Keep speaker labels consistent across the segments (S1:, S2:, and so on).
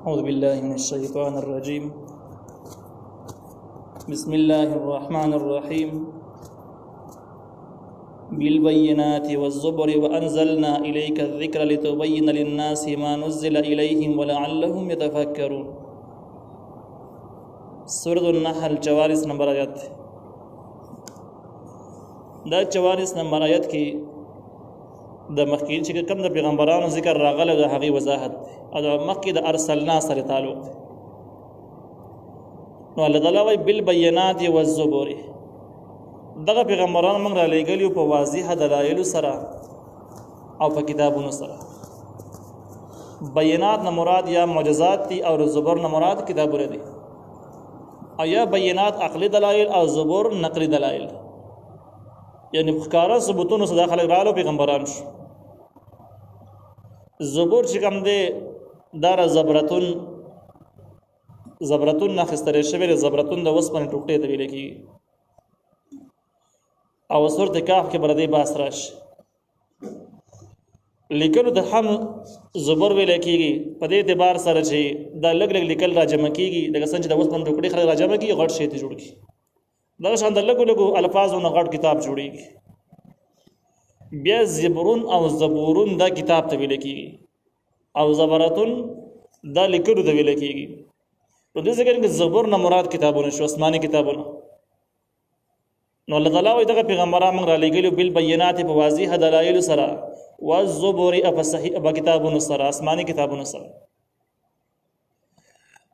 S1: أعوذ بالله من الشيطان الرجيم. بسم الله الرحمن الرحيم. بالبينات والزبر وأنزلنا إليك الذكر لتبين للناس ما نزل إليهم ولعلهم يتفكرون. سورة النحل 44 نمبر آیت. دا 44 نمبر آیت کې د مخکې چې کوم د پیغمبرانو ذکر راغله د هغې وضاحت او د مخکې د ارسلنا سره تعلق دی. نو الله تعالی وایي بالبینات والزبر، دغه پیغمبران موږ را لېږلي په واضح دلایلو سره او په کتابونو سره. بینات نه مراد یا معجزات دي او زبر نه مراد کتابونه دي، او یا بینات عقلی دلایل او زبر نقلی دلایل، یعنی ښکاره ثبوتونو سره خلک رالو پیغمبران شو. زبور چې کوم دی دا زبرتون نه اخیستلی شوی دی. زبرتون د اوسپنې ټوټې ته ویلی کېږي او سورت کهف کې به د دې بحث راشي. لیکلو د هم زبر ویلی کېږي په دې اعتبار سره چې دا لږ لږ لیکل را جمع کېږي، لکه څنګه چې د اوسپنې ټوکړې خلک را جمع کېږي غټ شی ته جوړ کړي، دغه شان د لږو لږو الفاظو نه غټ کتاب جوړېږي. بیا زبرون او زبورون دا کتاب ته ویل کېږي او زبرتون دا لیکلو ته ویل کېږي. نو دې ځکه کې زبور نه مراد کتابونه شو، آسماني کتابونه. نو الله تعالی وایي دغه پیغمبران موږ را لېږلي بالبینات په واضح دلایلو سره، والزبر په صحیح کتابونو سره، آسماني کتابونو سره.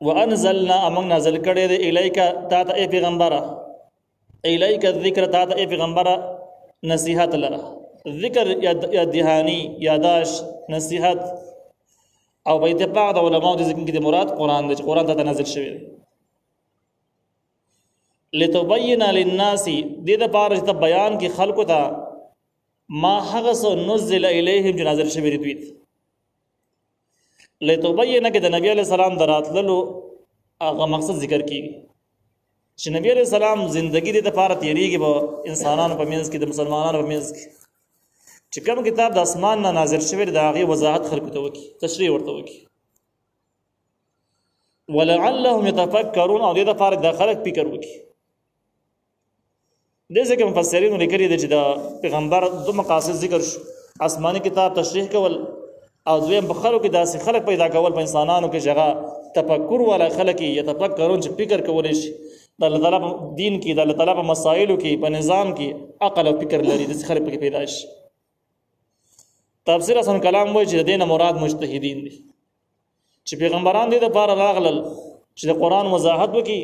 S1: وانزلنا موږ نازل کړی دی الیک تا ته ای پیغمبره، الیک الذکر تا ته ای پیغمبره نصیحت لره. ذکر یا دهانی یاداش نصیحت او په اتفاق د علماء د ذکر کې د مراد قرآن دی چې قرآن ته نازل شوی دی. لتبین للناس دې دپاره چې ته بیان کې خلکو ته ما هغه څه نزل الیهم چې نازل شوی دی دوی ته. لتبین کې د نبی علیه السلام د راتللو هغه مقصد ذکر کېږي چې نبی علیه السلام زندگی دې دپاره تېرېږي به انسانانو په منځ کې، د مسلمانانو په منځ کې چې کوم کتاب د اسمان نه نازل شوی د هغې وضاحت خلکو ته وکړي، تشریح ورته وکړي. ولعلهم یتفکرون او دې دپاره د خلک فکر وکړي. دې ځکه مفسرینو لیکلي دی چې د پیغمبر دو مقاصد ذکر شو، آسماني کتاب تشریح کول او دویم په خلکو کې داسې خلک پیدا کول په انسانانو کې چې هغه تفکر والا خلک یتفکرون چې فکر کولی شي د الله تعالی په دین کې، د الله تعالی په مسایلو کې، په نظام کې عقل او فکر لري، داسې خلک پکې پیدا شي. تفسیر احسن کلام وایي چې د دې نه مراد مجتهدین دي، چې پیغمبران دې دپاره راغلل چې د قرآن وضاحت وکړي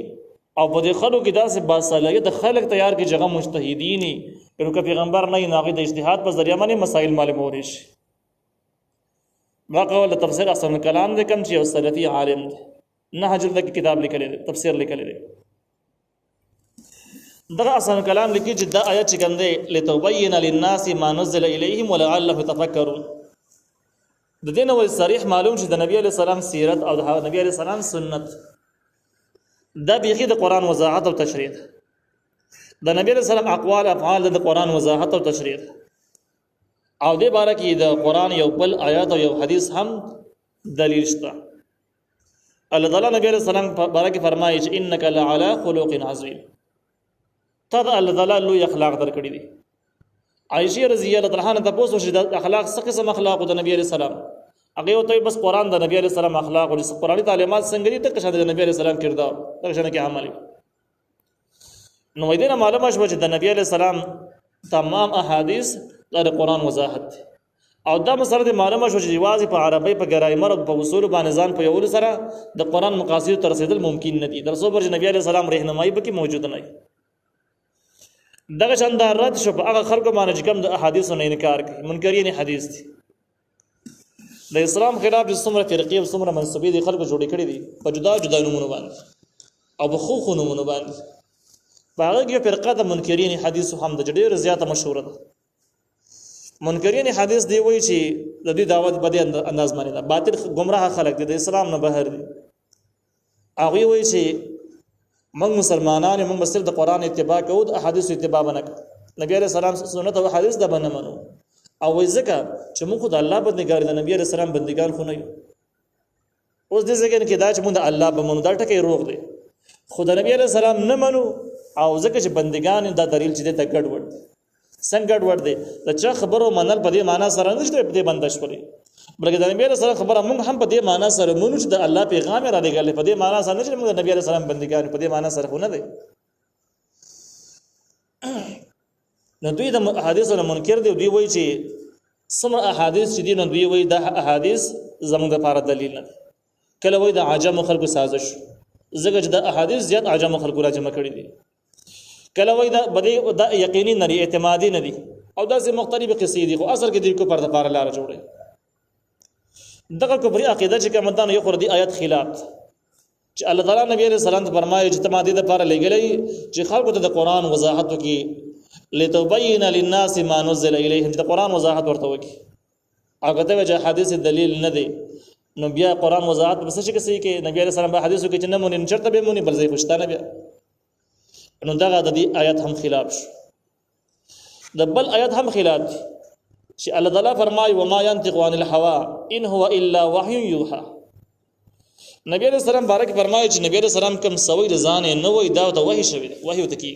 S1: او په دې خلکو کې داسې باصلاحیته خلک تیار کړي چې هغه مجتهدین وي. نو که پیغمبر نه وي نو هغوی د اجتهاد په ذریعه باندې مسایل معلومولی شي. دا قول د تفسیر احسن کلام دی، کوم چې یو سلفي عالم دی 9 جلده کې کتاب لیکلی دی، تفسیر لیکلی دی. دغه احسن کلام لیکي چې دا آیت چې کوم دی لتبین للناس ما نزل الیهم ولعلهم یتفکرون، د دې نه ولې صریح معلوم چې د نبی علیه السلام سیرت او د نبی علیه السلام سنت دا بیخي د قرآن وضاحت او تشریح ده. د نبی علیه السلام اقوال افعال د قرآن وضاحت او تشریح ده. او دې باره کې د قرآن یو بل آیات او یو حدیث هم دلیل شته. الله تعالی نبی علیه السلام باره کې فرمایي چې انک لعلی خلق عظیم، تا د الله تعالی لوی اخلاق درکړي دي. عائشہ رضی الله تعالی عنها تاسو چې د اخلاق څه قسم اخلاق د نبی علیه السلام هغه وته بس قرآن د نبی علیه السلام اخلاق او قرآنی تعلیمات څنګه دي تک شاده د نبی علیه السلام کردار تک شنه کې عمل. نو دې معلومه شوه چې د نبی علیه السلام تمام احادیث د قرآن وضاحت او دا مسله د معلومه شوه چې واځي په عربی په ګرامر او په اصول باندې ځان په یو سره د قرآن مقاصد تر رسیدل ممکن نه دي. درسو پر نبی علیه السلام رهنمایي به کې موجود نه وي. دغه شاندار رد شو په هغه خلکو باندې چې کوم د احادیثو نه انکار کوي، منکرین حدیث دي. د اسلام خلاف چې څومره فرقې او څومره منسوبې دي خلکو جوړې کړي دي په جدا جدا نومونو باندې او په خو نومونو باندې. په هغه کې فرقه د منکرین حدیث هم د ډېره زیاته مشهوره ده. منکرین حدیث دی وایي چې د دې دعوت په دې انداز باندې ده، باطل گمراه خلک دي، د اسلام نه بهر دي. هغوی وایي چې موږ مسلمانان موږ بس د قرآن اتباع کوو، د احادیثو اتباع به نه کوو، نبی علیه السلام سنت او حدیث ده به نه منو. او وایي ځکه چې موږ خو د الله بندګان د نبی علیه السلام بندګان خو نه یو. اوس دې ځکه کې دا چې موږ د الله په منو دا ټکی روغ دی خو د نبی علیہ السلام نه منو او ځکه چې بندگان دا دلیل چې د ګډ وډ څنګه ګډ وډ دی د چا خبرو منل په دې معنا سره نه چې په دې بندش پرې بلکې د نبی علیہ السلام خبره موږ هم په دې معنا سره مونږ چې د الله پیغام را لګل په دې معنا سره نه چې موږ د نبی علیہ السلام بندگان په دې معنا سره خو نه دی نو دوی د احادیثو منکر دی دوی وایي چې سم احادیث چې دي نو دوی وایي دا احادیث زموږ لپاره دلیل نه کله وایي د عجم خلکو سازش زګج د احادیث زیات عجم خلکو را جمع کړي دي کله وایي دا بده دا یقیني نه اعتمادي نه دي او دا سه مختلف قصې دي خو اصل کې دې کو پر د پاره لار جوړي دغه کفري عقیده چې کومدان یو خور دي آیت خلاف چې الله تعالی نبی عليه السلام فرمایي چې تمادي د لپاره لګلې چې خلکو ته د قران وضاحت وکي لتبين للناس ما نزل اليهم د قران وضاحت ورته وکي هغه ته وجه حدیث دلیل نه دی نو بیا قران وضاحت بس چې کسي کې نبی عليه السلام په حدیثو کې چې نه مونږ چرته به مونږ بل ځای پښتانه بیا نو دغه د دې آیت هم خلاف شو د بل آیت هم خلاف دي چې الله تعالی فرمایي وما ينطق عن الهوى ان هو الا وحي يوحى نبی عليه السلام بارک فرمایي چې نبی عليه السلام کوم سوي رضان نه وای دا د وحي شوی وحي وتکی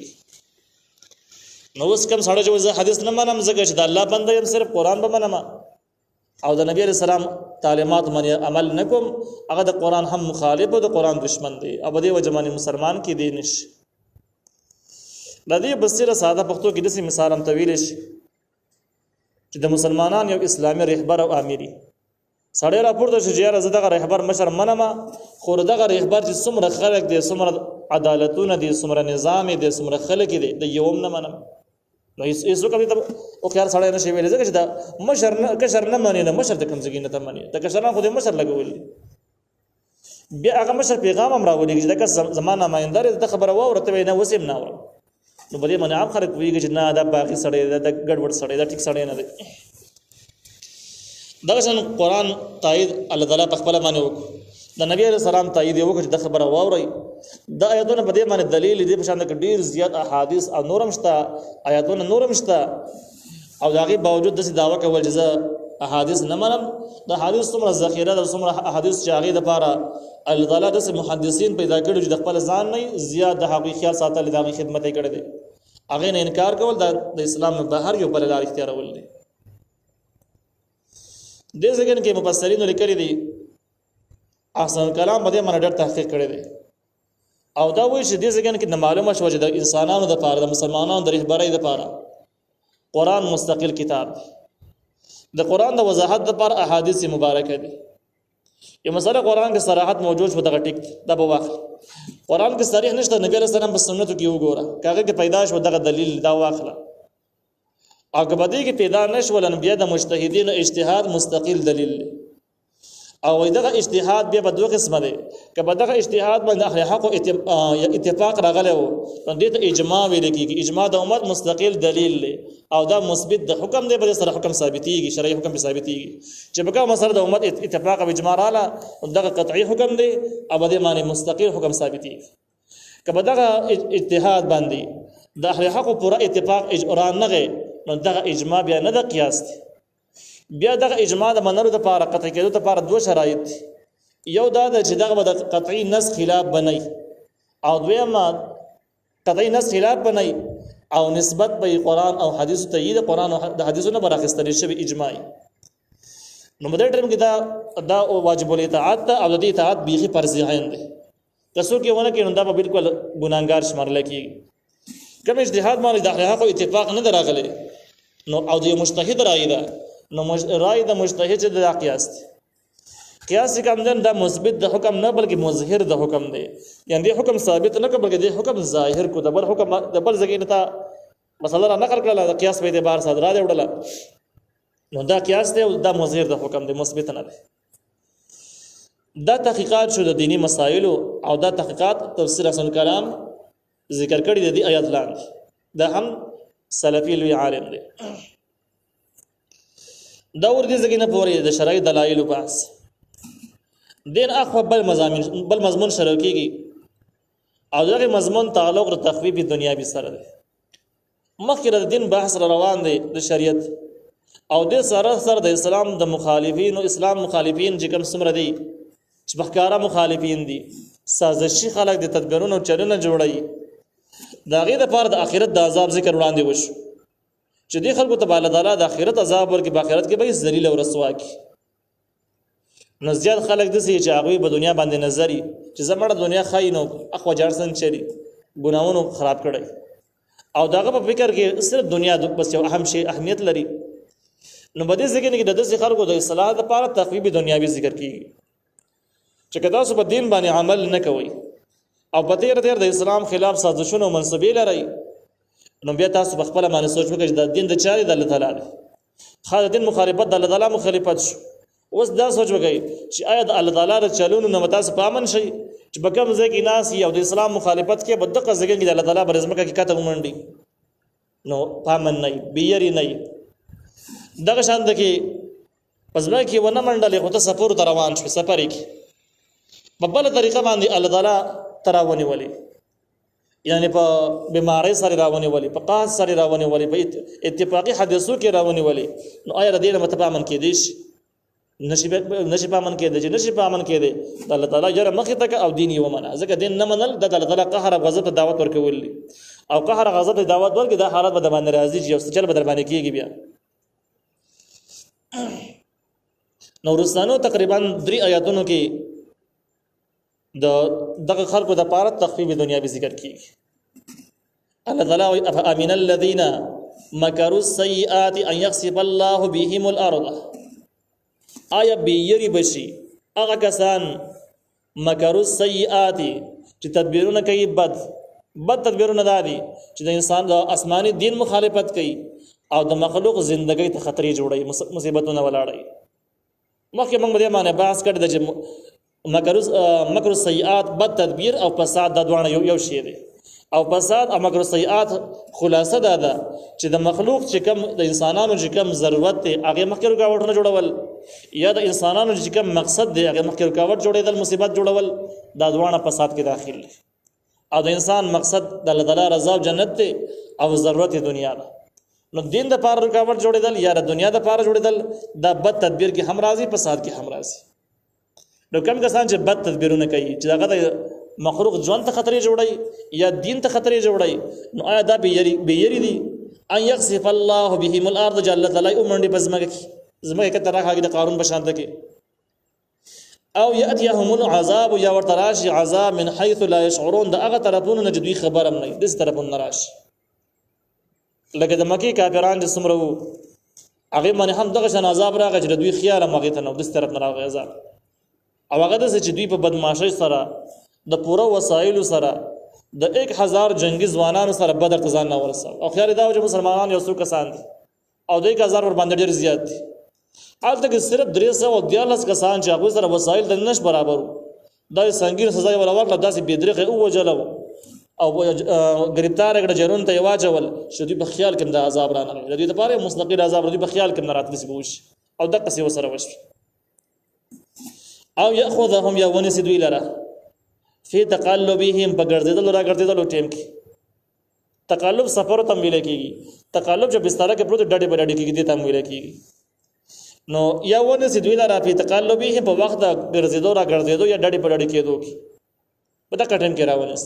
S1: نو اوس کوم سړی چې حدیث نه منم زګه چې د الله بنده يم صرف قران به منم او د نبی عليه السلام تعلیمات باندې عمل نکوم هغه د قران هم مخالف او د قران دشمن دی او د وجماني مسلمان کې دی نشي د دې بصیره ساده پښتو کې د مثال هم طویل شي چې د مسلمانان یو اسلامي رهبر او اميري سړی راپورته شي چې یاره زه دغه رهبر مشر منم خو دغه رهبر چې څومره خلک دي څومره عدالتونه دي څومره نظام دي څومره خلک دي د یوم نه منم نو هیڅ وکړي ته او خيار سړی نشي ویل ځکه چې دا مشر نه کشر نه مانی نه مشر د کمزګي نه ته مانی د کشران خو د مشر لګول بیا هغه مشر پیغام هم راولي چې دغه زمانہ مایندار د خبره واورته نه وسیم نه اورم نو بده من عام خلک ویږي چې نه دا باقي سړی دا ګډوډ سړی دا ټیک سړی نه دی دغه څنګه قران تایید الله تعالی په خپل باندې وکړ د نبی عليه السلام تایید وکړ چې د خبره واوري د آیاتونو په دې باندې دلیل دي په شان کې ډیر زیات احادیث او نورم شته آیاتونه نورم شته او داغي باوجود د دعوا کول چې احادیث نه منم د احادیث څومره ذخیره د څومره احادیث چې هغه د لپاره الله تعالی د محدثین پیدا کړي چې د خپل ځان نه زیات د حقیقي خیال ساتل د خدمت یې کړي دي هغه نه انکار کول د اسلام نه بهر یو بل لار اختیارول دي د ځګن کې مفسرین لیکلي دي احسن کلام باندې باندې ډېر تحقیق کړی دی او دا وایي چې د ځګن کې معلومه شو چې د انسانانو د لپاره د مسلمانانو د رهبرۍ لپاره قران مستقل کتاب دی د قران د وضاحت لپاره احادیث مبارکه دي یو مسله قران کې صراحت موجود شو دغه ټیک دا به واخل قران کې صریح نشته نبی علیہ السلام په سنتو کې وګوره کاغه کې پیدا شو دغه دلیل دا واخله هغه باندې کې پیدا نشو ولن بیا د مجتهدین اجتهاد مستقل دلیل او دغه اجتهاد بیا په دوه قسمه دي کله دغه اجتهاد باندې اهل حق اتفاق راغله او دې ته اجماع ویل کیږي اجماع د امت مستقل دلیل دی او دا مثبت د حکم دی په سره حکم ثابتيږي شرعي حکم ثابتيږي چې په کومه مسله د امت اتفاق او اجماع رااله دغه قطعي حکم دی او د معنی مستقل حکم ثابتيږي کله دغه اجتهاد باندې د اهل حق پورا اتفاق اجران نه غي نو دغه اجماع بیا نه د قیاس دی بیا دغه اجماع د منلو لپاره قطعي کېدو لپاره دوه شرایط یو دا چې دغه د قطعي نص خلاف بنئ او دویمه قطعي نص خلاف بنئ او نسبت به قران او حدیث تایید قران او د حدیثونو براخستل شوی اجماعي نو مدر ټرم کې دا واجب الاطاعت او د دې اطاعت بیخي فرض عین دی تاسو کې ونه کې نو دا بالکل ګناګار شمارل کېږي کوم اجتهاد باندې د حق اتفاق نه دراغله نو او د مجتهد رائے ده نو رائے د مجتهد د قیاس دی قیاس کوم دا مثبت د حکم نه بلکې مظهر د حکم دی یعنی د حکم ثابت نه بلکې د حکم ظاهر کو د بل حکم د بل ځګینه تا مثلا نقل کړل د قیاس په اعتبار سره را دی وړل نو دا قیاس دی او دا مظهر د حکم دی مثبت نه دی دا تحقیقات شو د دینی مسائل او دا تحقیقات تفسیر احسن کلام ذکر کړی د دې آیات لاندې دا هم سلفی لوی عالم دی دا ور دي ځګینه پورې د شرعي دلایل پاس دین اخو بل مضمون شروع کیږي او دغه مضمون تعلق د تخفیف دنیاوی سره دی مخکې د دین بحث روان دی د شریعت او د سره د اسلام د مخالفین او اسلام مخالفین چې کوم څومره دي چې بخکارا مخالفین دي سازشي خلک د تدبیرونو چلونه جوړي دا غي د پاره د اخرت د عذاب ذکر وړاندې وشو چې دې خلکو ته الله تعالی د اخرت عذاب ورکړي په اخرت کې به ذلیل او رسوا کی نو زیات خلک د سې چې هغه په دنیا باندې نظری چې زموږ دنیا خاينو اخو جارسن چری ګناونو خراب کړي او داغه په فکر کې صرف دنیا د بس یو اهم شی اهمیت لري نو بده ځکه نه د دې خلکو د اصلاح لپاره تخفیف دنیاوی ذکر کیږي چې کدا سو په دین باندې عمل نه کوي او په تیر د اسلام خلاف سازشونه او منصبې لري نو بیا تاسو په خپل باندې سوچ وکړئ د دین د چاري د الله تعالی دی خاص دین مخالفت د الله تعالی مخالفت شو اوس دا سوچ وکړئ چې آیا د الله تعالی د چلونو نو تاسو په امن شي چې په کوم ځای کې ناس یو د اسلام مخالفت کې بدقه ځای کې د الله تعالی برزمکه کې کته ومنډي نو پامن نه بیری نه دغه شان د کې پزما کې ونه منډلې خو ته سفر ته روان شو سفر کې په بل طریقه باندې الله تعالی تراونی ولی یعنی په بیماری سره راونی ولی په قحط سره راونی ولی په اتفاقی حادثو کې راونی ولی نو آیا ردی نه متپامن کې دي نشي پامن کې دي نشي پامن کې دي الله تعالی جره مخه تک او دین یو منه ځکه دین نه منل د الله تعالی قهر او غضب ته دعوت ورکول او قهر او غضب ته دعوت ورکړي دا حالت به د باندې راځي چې چل بدل باندې کېږي بیا نو ورستانو تقریبا 3 آیاتونو کې دغه خلقو د پاره تخفیف دنیا به ذکر کیږي الله تعالی امن الذين مكروا السيئات ان يخسف الله بهم الارض آیا بیری بشي هغه کسان مکروا السيئات چې تدبیرونه کوي بد تدبیرونه دادي چې د انسان د آسماني دین مخالفت کوي او د مخلوق ژوندۍ ته خطرې جوړي مصیبتونه ولاړي مخکې موږ دې معنی بحث کړی د مکر السیئات بد تدبیر او فساد د دوه یو شی دی او فساد او مکر السیئات خلاصه ده چې د مخلوق چې کم د انسانانو چې کم ضرورت دی هغه مخکې رکاوټونه جوړول یا د انسانانو چې کم مقصد دی هغه مخکې رکاوټ جوړېدل مصیبت جوړول دا دوه فساد کې داخل دي او د انسان مقصد د الله تعالی رضا او جنت دی او ضرورت دنیا ده نو دین د پاره رکاوټ جوړېدل یا د دنیا د پاره جوړېدل دا بد تدبیر کې هم راځي فساد کې هم راځي نو کوم کسان چې بد تدبیرونه کوي چې هغه د مخلوق ژوند ته خطرې جوړي یا دین ته خطرې جوړي نو آیا دا بیری دي ان يخسف الله بهم الارض جل تعالی ومنډي پزماګه کې زمګه کې ترخه د قارون بشانت کې او ياتيهم العذاب یا ورتراش عذاب من حيث لا يشعرون دا هغه طرفونو نه جدي خبرم نه دې طرفونو ناراش لکه د مکی کافرانو د سمرو هغه باندې هم دغه شان عذاب راغی چې دوی خیال مغه ته نو د طرف نه راغی عذاب او هغه د چې دوی په بدمعشۍ سره د پوره وسایل سره د 1000 جنگي ځوانانو سره بدر تزان نه ورساو او خیال دا چې مسلمانان یو څو کسان دي او 1000 ور باندې ډیر زیات دي حالته کې صرف 314 کسان چې هغه سره وسایل د نش برابر دا سنگین سزا ولا ورکړه داسې بيدرغه او وجلو او گرفتار کړه جرون ته واچول شو دوی په خیال کې د عذاب را نه دوی د پاره مستقل عذاب دوی په خیال کې نه راتلی سبوش او دغه څه وسره وش او ياخذهم يا ونس دوی لره فی تقلبهم بغردل را ګرځیدل ټیم کې تقلب سفر تم ویل کیږي تقلب چې بستر کې پروت ډډه بډډه کیږي تم ویل کیږي نو یا ونس دوی لره فی تقلبهم په وخت ګرځیدل را ګرځیدل یا ډډه بډډه کېدو کې په دا ټیم کې راونس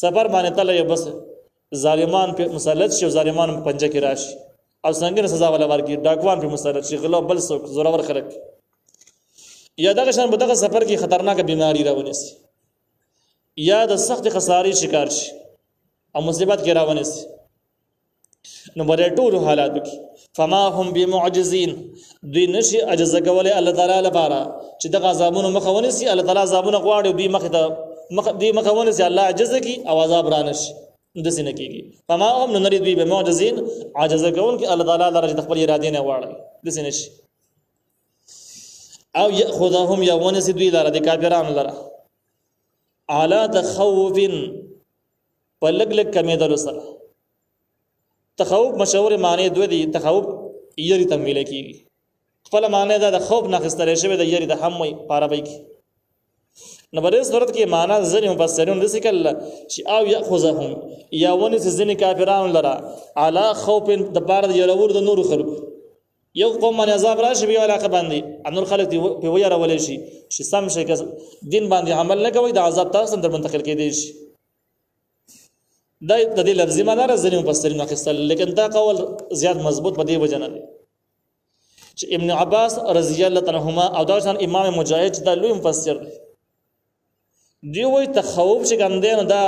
S1: سفر باندې تل یو بس ظالمان په مسلط شي ظالمان په پنجه کې راشي او څنګه سزا ولا ورکی ډاکوان په مسلط شي غلا بل څوک زورور خلک یا دغه شان په دغه سفر کې خطرناک بیماری راونیسي یا د سخت خسارې شکار شي او مصیبت کې راونیسي نو بل ټول حالات کې فما هم بمعجزين دوی نشي عجز کولای الله تعالی لپاره چې دغه عذابونو مخونیسي الله تعالی عذابونه غواړي دوی مخ ته دی مخونه سي الله عجز کی او عذاب رانش د سینې کیږي فما هم نريد به معجزين عجز کون کی الله تعالی درجه خپل اراده نه واړي د سینې شي او ياخذهم يوم سدوي لره د کافرانو لره اعلی تخوف ولګلګ کمیدل سره تخوف مشهور معنی دوی دي تخوف یری تمویل کیږي خپل معنی دا د خوف نه خستل شوی د یری د هم وي پاره کی نو په دې صورت کې معنا ځنې مفسرون د ذکر چې او ياخذهم یا ونس ځنې کافرانو لره اعلی خوف د بار د یرور د نور خلق یو قوم باندې عذاب راشي بیا علاقه باندې انور خلک دی په ویره ولې شي چې سم شي که دین باندې عمل نه کوي د عذاب تاسو در منتقل کېدی شي د دې لفظي معنا راځي مفسرین اخیستل لیکن دا قول زیات مضبوط په دې وجه نه دی چې ابن عباس رضی الله عنهما او دا شان امام مجاهد دا لوی مفسر دی وی تخوف چې ګندې نو دا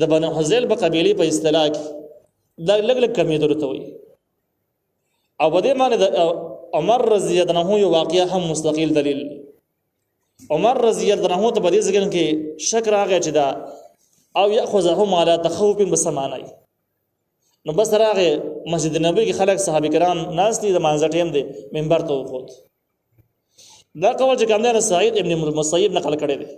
S1: د بنو حذیل په قبيله په اصطلاح کې دا لګ کمی درته وي او په دې معنی د عمر رضی الله عنه یو واقعیا هم مستقل دلیل عمر رضی الله عنه ته په دې ځکه کې شک راغی چې دا او یاخذهم على تخوف بسمانای نو بس راغه مسجد نبوي کې خلک صحابه کرام ناس دي د مانځ ټیم دي منبر ته وخت دا قول چې کوم نه سعید ابن المسیب نقل کړی دی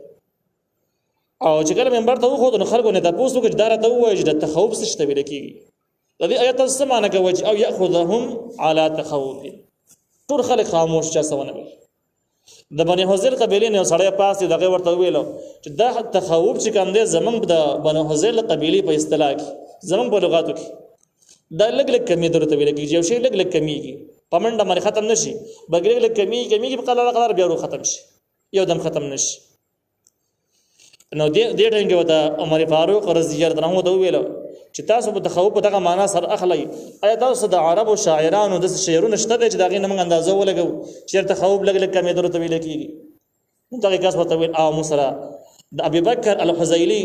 S1: او چې کله منبر ته وخت نو خلکو نه تاسو کې دار ته وایي چې د تخوف څه شته ویل کېږي د دې آیت څه معنی کوي او یاخذهم على تخوف ټول خلک خاموش چا سونه د بني حذیل قبیله نه سړی پاسې دغه ورته ویلو چې دا تخوف چې کوم دی زمنګ د بني حذیل قبیله په اصطلاح کې زمنګ په لغاتو کې دا لګ کمی درته ویل کېږي یو شی لګ کمیږي پمنډه باندې ختم نشي بګړې لګ کمیږي په قلار بیا ورو ختم شي یو دم ختم نشي نو دې ټینګه وته عمر فاروق رضی الله عنه ته ویلو چې تاسو په تخوف دغه معنا سره اخلي آیا تاسو د عربو شاعرانو د شعرونو شته چې دغه نمنګ اندازو ولګو چې تخوف لګ کمی درته ویل کېږي نو دغه کس وته ویل او مسره د ابي بکر الحزيلي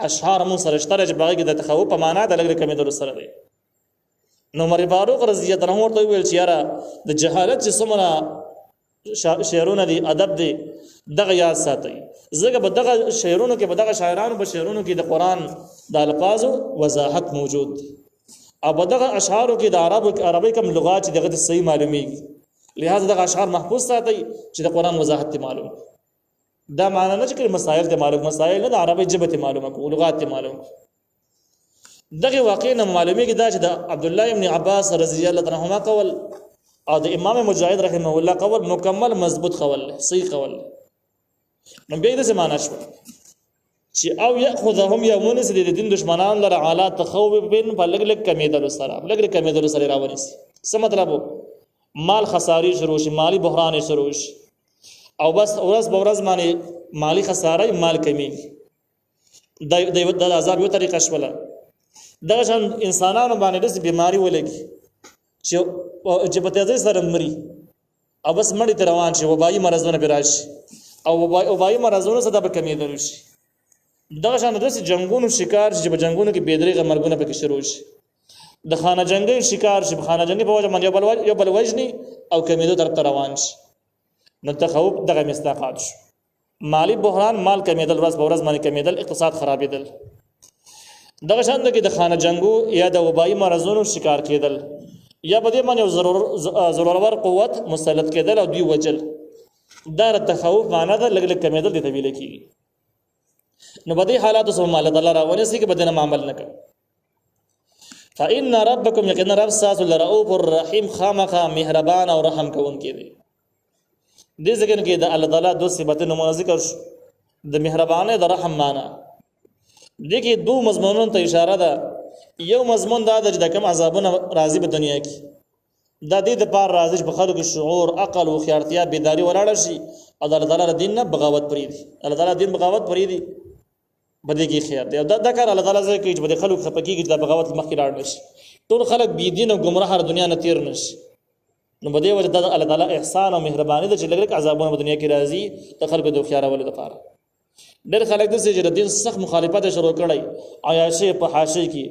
S1: اشعار مو سره شته چې باغ د تخوف په معنا د لګ کمی درته سره دی نو عمر فاروق رضی الله عنه ورته ویل چې یاره د جهالت چې څومره شعرونه دي ادب دي دغه یاد ساتي زګه په دغه شعرونو کې په دغه شاعرانو په شعرونو کې د قران د الفاظو وضاحت موجود دي او په دغه اشعارو کې د عربی کوم لغات دغه صحیح معلومیږي لہذا دغه اشعار محفوظ ساتي چې د قران وضاحت معلوم دا معنی نه چې مسائل ته معلوم مسائل نه د عربی ژبه ته معلومه کو لغات ته معلوم دغه واقع نه معلومیږي دا چې د عبد الله ابن عباس رضی الله عنهما قول او د امام مجاهد رحمه الله قول مکمل مضبوط قول صحیح قول نو بیا د زمانہ شو چې او یاخذهم یومون سید د دین دشمنان لره علا تخوف بن بلګلک کمیدل سره لګلک کمیدل سره راونی څه مطلب مال خساری شروع شي مالی بحران شروع شي او بس ورځ بورځ باندې مالی خساره مال کمی د عذاب یو طریقه شوله دغه شان انسانانو باندې د بیماری ولګي چې په تیزی سره مري او بس مړی ته روان شي وبایي مرزونه به راشي او وبایي مرزونه صدا به کمیدل شي دغه شان د جنگونو شکار چې په جنگونو کې بيدریغه مرګونه پکې شروع شي د خانه جنگي شکار شي په خانه جنگي په وجه باندې یو بل وجني او کمیدو طرف روان شي نو تخوف دغه مستقاد شو مالی بحران مال کمیدل ورځ په ورځ باندې کمیدل اقتصاد خرابېدل دغه شان د خانه جنگو یا د وبایي مرزونو شکار کېدل یا بده باندې ضرورور قوت مسلط کېدل او دی وجل دار تخوف معنا ده لګ لګ کمیدل د طویل کیږي نو بده حالات سو مال الله راونه سي کې بدنه عمل نه کوي فإن ربكم يقين رب ساس الرؤوف الرحيم خامخا مهربان او رحم کوون کې دي دې ځکه کې د الله تعالی دوه صفاتونه ذکر د مهربانه د رحم معنا دغه دوه مضمونونو ته اشاره ده یو مضمون دا د کوم عذابونه راضي په دنیا کې دا د پار راضي په خلکو شعور عقل او خیارتیا بیداری ولاړ شي او د الله تعالی دین نه بغاوت پرې دي الله تعالی دین بغاوت پرې دي بده کې خیر دی دا کار الله تعالی زکه چې بده خلکو خپکیږي د بغاوت مخکې لاړ نشي ټول خلک بی دین او گمراه هر دنیا نه تیر نشي نو بده وجه د الله تعالی احسان او مهرباني د چې لګ عذابونه په دنیا کې راضي د خلکو د خیار ولې د پاره ډېر خلک د سې دین سخت مخالفت شروع کړي عیاشي په حاشیه کې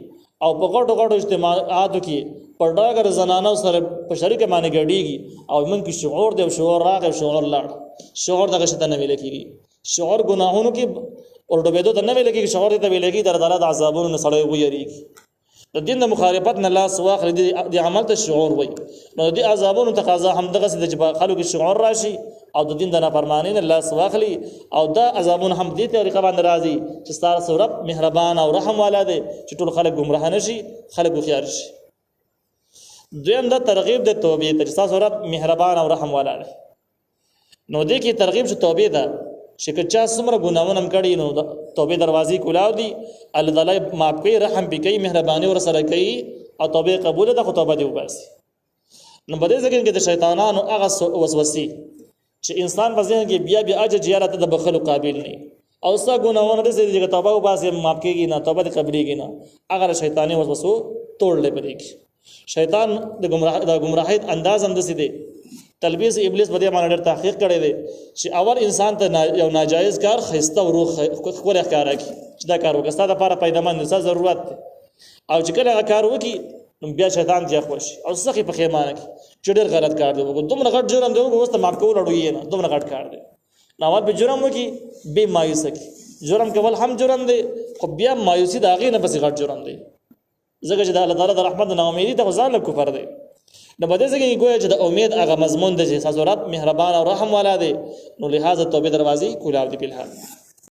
S1: او په غټو غټو اجتماعاتو کې په ډاګر زنانو سره په شریک باندې ګډيږي او من کې شعور دی شعور راغی شعور لاړ شعور دغه شته نه ویل کېږي شعور ګناهونو کې اور ډوبېدو ته نه ویل کېږي شعور ته ویل کېږي در دلالت عذابونو نه سړی ویریږي د دین د مخالفت نه لاس واخلي د عمل ته شعور وي نو د عذابونو تقاضا هم دغه د خلکو شعور راشي او د دین د نافرمانی نه لاس واخلي او دا عذابونه هم دې طریقه باندې راځي چې ستاسو رب مهربان او رحم والا دی چې ټول خلک گمراه نشي خلک خيار شي دویم د ترغیب د توبې ته چې تاسو رب مهربان او رحم والا دی نو دې کې ترغیب چې توبې ده چې کچا څومره ګناونه هم کړي نو توبې دروازې کولاو دي الله تعالی معاف کوي رحم به کوي مهرباني ور سره کوي او توبې قبول ده خو توبه دی وباسي نو په دې ځکه کې د شیطانانو هغه وسوسې چې انسان په ذهن کې بیا عجز یاره ته د بخلو قابل نه او ستا ګناهونه دې چې توبه وباسي معاف کېږي نه توبه دې قبلېږي نه هغه شیطاني وسوسو توړلې پرې کې شیطان د گمراهۍ انداز هم دسي دی تلبیس ابلیس په دې باندې ډېر تحقیق کړی دی چې اول انسان ته یو ناجایز کار خسته او روح خپل ښکار کړي چې دا کار وکړه ستاسو لپاره پیدامن دی ستاسو ضرورت دی او چې کله هغه کار وکړي نو بیا شیطان ځي خوش او سخی په خیمانه کې چې ډېر غلط کار دی وګورئ دومره غټ جرم دی اوس ته معاف کول اړوي نه دومره غټ کار دی نو اول به جرم وکړي به مایوس کی جرم کول هم جرم دی خو بیا مایوسی دا غي نه بس غټ جرم دی ځکه چې د الله تعالی د رحمت نه امیدي ته ځان له کفر دی نو بده ځکه ګویا چې د امید هغه مضمون دی چې حضرت مهربان او رحم والا دی نو لہذا توبه دروازې کولاو دی په الحال